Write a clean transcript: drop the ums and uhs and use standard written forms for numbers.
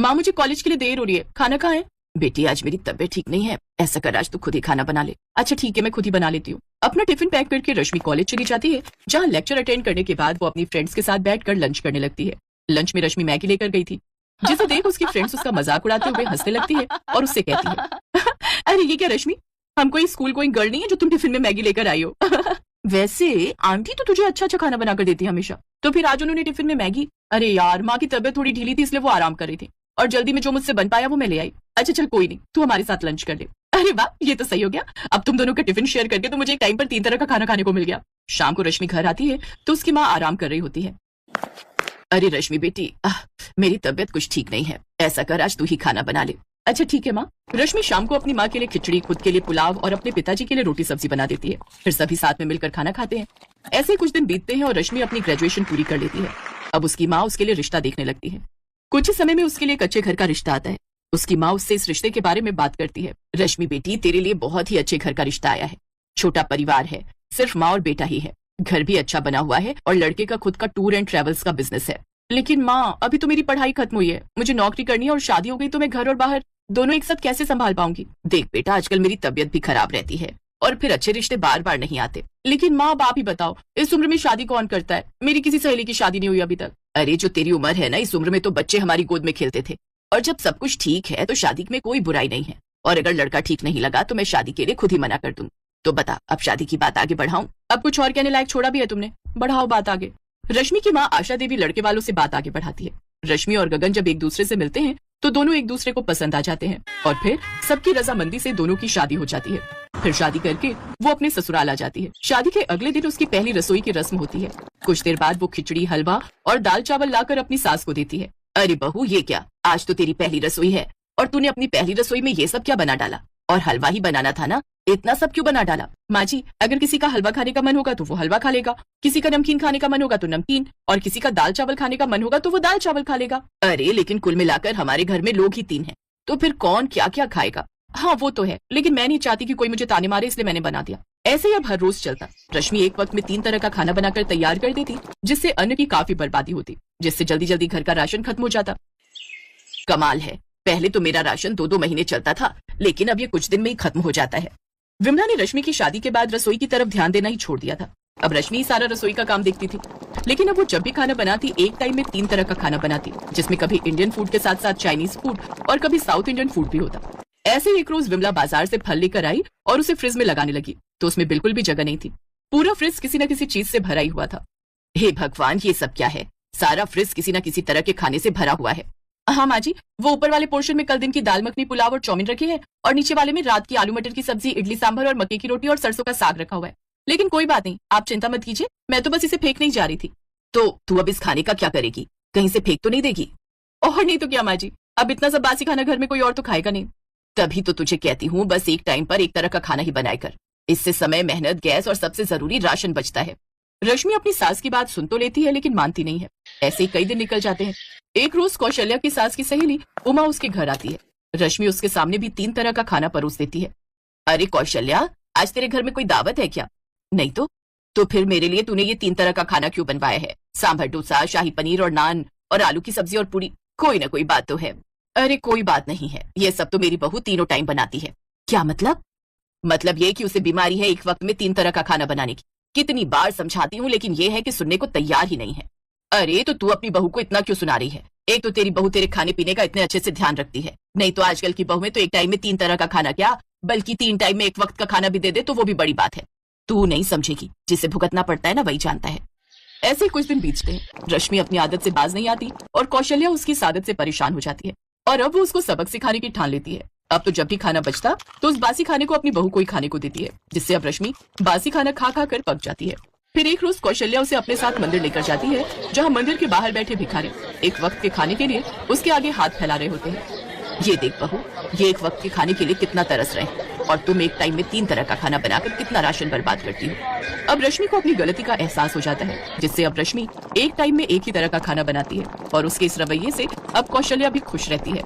माँ मुझे कॉलेज के लिए देर हो रही है, खाना कहाँ है? बेटी आज मेरी तबीयत ठीक नहीं है, ऐसा कर आज तू खुद ही खाना बना ले। अच्छा ठीक है, मैं खुद ही बना लेती हूँ। अपना टिफिन पैक करके रश्मि कॉलेज चली जाती है, जहाँ लेक्चर अटेंड करने के बाद वो अपनी फ्रेंड्स के साथ बैठकर लंच करने लगती है। लंच में रश्मि मैगी लेकर गई थी, जिसे देख उसकी फ्रेंड्स उसका मजाक उड़ाते हुए हंसने लगती है और उससे कहती है अरे ये क्या रश्मि, हम कोई स्कूल गोइंग गर्ल नहीं है जो तुम टिफिन में मैगी लेकर आई हो। वैसे आंटी तो तुझे अच्छा अच्छा खाना बनाकर देती है हमेशा, तो फिर आज उन्होंने टिफिन में मैगी? अरे यार माँ की तबीयत थोड़ी ढीली थी इसलिए वो आराम कर रही थी और जल्दी में जो मुझसे बन पाया वो मैं ले आई। अच्छा चल कोई नहीं, तू हमारे साथ लंच कर ले। अरे वाह ये तो सही हो गया, अब तुम दोनों का टिफिन शेयर करके तो मुझे एक टाइम पर 3 तरह का खाना खाने को मिल गया। शाम को रश्मि घर आती है तो उसकी माँ आराम कर रही होती है। अरे रश्मि बेटी, मेरी तबीयत कुछ ठीक नहीं है, ऐसा कर आज तू ही खाना बना ले। अच्छा ठीक है माँ। रश्मि शाम को अपनी माँ के लिए खिचड़ी, खुद के लिए पुलाव और अपने पिताजी के लिए रोटी सब्जी बना देती है। फिर सभी साथ में मिलकर खाना खाते हैं। ऐसे ही कुछ दिन बीतते हैं और रश्मि अपनी ग्रेजुएशन पूरी कर लेती है। अब उसकी माँ उसके लिए रिश्ता देखने लगती है। कुछ ही समय में उसके लिए एक अच्छे घर का रिश्ता आता है। उसकी माँ उससे इस रिश्ते के बारे में बात करती है। रश्मि बेटी, तेरे लिए बहुत ही अच्छे घर का रिश्ता आया है, छोटा परिवार है, सिर्फ माँ और बेटा ही है, घर भी अच्छा बना हुआ है और लड़के का खुद का टूर एंड ट्रेवल्स का बिजनेस है। लेकिन माँ अभी तो मेरी पढ़ाई खत्म हुई है, मुझे नौकरी करनी है और शादी हो गई तो मैं घर और बाहर दोनों एक साथ कैसे संभाल पाऊंगी? देख बेटा आजकल मेरी तबीयत भी खराब रहती है और फिर अच्छे रिश्ते बार बार नहीं आते। लेकिन माँ आप ही बताओ, इस उम्र में शादी कौन करता है? मेरी किसी सहेली की शादी नहीं हुई अभी तक। अरे जो तेरी उम्र है ना, इस उम्र में तो बच्चे हमारी गोद में खेलते थे और जब सब कुछ ठीक है तो शादी में कोई बुराई नहीं है। और अगर लड़का ठीक नहीं लगा तो मैं शादी के लिए खुद ही मना कर दूं। तो बता अब शादी की बात आगे बढ़ाऊं? अब कुछ और कहने लायक छोड़ा भी है तुमने, बढ़ाओ बात आगे। रश्मि की माँ आशा देवी लड़के वालों से बात आगे बढ़ाती है। रश्मि और गगन जब एक दूसरे से मिलते हैं तो दोनों एक दूसरे को पसंद आ जाते हैं और फिर सबकी रजामंदी से दोनों की शादी हो जाती है। फिर शादी करके वो अपने ससुराल आ जाती है। शादी के अगले दिन उसकी पहली रसोई की रस्म होती है। कुछ देर बाद वो खिचड़ी, हलवा और दाल चावल लाकर अपनी सास को देती है। अरे बहू ये क्या, आज तो तेरी पहली रसोई है और तूने अपनी पहली रसोई में ये सब क्या बना डाला? और हलवा ही बनाना था ना, इतना सब क्यों बना डाला? माँ जी अगर किसी का हलवा खाने का मन होगा तो वो हलवा खा लेगा, किसी का नमकीन खाने का मन होगा तो नमकीन, और किसी का दाल चावल खाने का मन होगा तो वो दाल चावल खा लेगा। अरे लेकिन कुल मिलाकर हमारे घर में लोग ही 3 हैं, तो फिर कौन क्या क्या खाएगा? हाँ वो तो है, लेकिन मैं नहीं चाहती कि कोई मुझे ताने मारे, इसलिए मैंने बना दिया। ऐसे ही अब हर रोज चलता। रश्मि एक वक्त में 3 तरह का खाना बनाकर तैयार कर देती, जिससे अन्न की काफी बर्बादी होती, जिससे जल्दी जल्दी घर का राशन खत्म हो जाता। कमाल है, पहले तो मेरा राशन 2-2 महीने चलता था, लेकिन अब ये कुछ दिन में ही खत्म हो जाता है। विमला ने रश्मि की शादी के बाद रसोई की तरफ ध्यान देना ही छोड़ दिया था। अब रश्मि ही सारा रसोई का काम देखती थी, लेकिन अब वो जब भी खाना बनाती एक टाइम में 3 तरह का खाना बनाती, जिसमें कभी इंडियन फूड के साथ साथ चाइनीज फूड और कभी साउथ इंडियन फूड भी होता। ऐसे एक रोज विमला बाजार से फल लेकर आई और उसे फ्रिज में लगाने लगी तो उसमें बिल्कुल भी जगह नहीं थी। पूरा फ्रिज किसी न किसी चीज से भरा ही हुआ था। हे भगवान ये सब क्या है? सारा फ्रिज किसी न किसी तरह के खाने से भरा हुआ है। हाँ माँ जी, वो ऊपर वाले पोर्शन में कल दिन की दाल मखनी, पुलाव और चाउमीन रखे हैं और नीचे वाले में रात की आलू मटर की सब्जी, इडली सांभर और मक्के की रोटी और सरसों का साग रखा हुआ है। लेकिन कोई बात नहीं, आप चिंता मत कीजिए, मैं तो बस इसे फेंक नहीं जा रही थी। तो तू अब इस खाने का क्या करेगी? कहीं से फेंक तो नहीं देगी? और नहीं तो क्या माँ जी, अब इतना सब बासी खाना घर में कोई और तो खाएगा नहीं। तभी तो तुझे कहती हूँ बस एक टाइम पर एक तरह का खाना ही बनाया कर, इससे समय, मेहनत, गैस और सबसे जरूरी राशन बचता है। रश्मि अपनी सास की बात सुन तो लेती है लेकिन मानती नहीं है। ऐसे ही कई दिन निकल जाते हैं। एक रोज कौशल्या की सास की सहेली उमा उसके घर आती है। रश्मि उसके सामने भी 3 तरह का खाना परोस देती है। अरे कौशल्या, आज तेरे घर में कोई दावत है क्या? नहीं तो फिर मेरे लिए तूने ये 3 तरह का खाना क्यों बनवाया है? सांभर, डोसा, शाही पनीर और नान और आलू की सब्जी और पूरी, कोई ना कोई बात तो है। अरे कोई बात नहीं है, ये सब तो मेरी बहू तीनों टाइम बनाती है। क्या मतलब? मतलब ये कि उसे बीमारी है एक वक्त में 3 तरह का खाना बनाने की। कितनी बार समझाती हूँ लेकिन ये है कि सुनने को तैयार ही नहीं है। अरे तो तू अपनी बहू को इतना क्यों सुना रही है? एक तो तेरी बहू तेरे खाने पीने का इतने अच्छे से ध्यान रखती है, नहीं तो आजकल की बहू में तो एक टाइम में 3 तरह का खाना क्या, बल्कि 3 टाइम में एक वक्त का खाना भी दे दे तो वो भी बड़ी बात है। तू नहीं समझेगी, जिसे भुगतना पड़ता है ना वही जानता है। ऐसे कुछ दिन बीतते हैं। रश्मि अपनी आदत से बाज नहीं आती और कौशल्या उसकी इस आदत से परेशान हो जाती है और अब वो उसको सबक सिखाने की ठान लेती है। अब तो जब भी खाना बचता तो उस बासी खाने को अपनी बहू को ही खाने को देती है, जिससे अब रश्मि बासी खाना खा खा कर पक जाती है। फिर एक रोज कौशल्या उसे अपने साथ मंदिर लेकर जाती है, जहाँ मंदिर के बाहर बैठे भिखारी एक वक्त के खाने के लिए उसके आगे हाथ फैला रहे होते हैं। ये देख बहू, ये एक वक्त के खाने के लिए कितना तरस रहे हैं और तुम एक टाइम में 3 तरह का खाना बनाकर कितना राशन बर्बाद करती हो। अब रश्मि को अपनी गलती का एहसास हो जाता है, जिससे अब रश्मि एक टाइम में एक ही तरह का खाना बनाती है और उसके इस रवैये से अब कौशल्या भी खुश रहती है।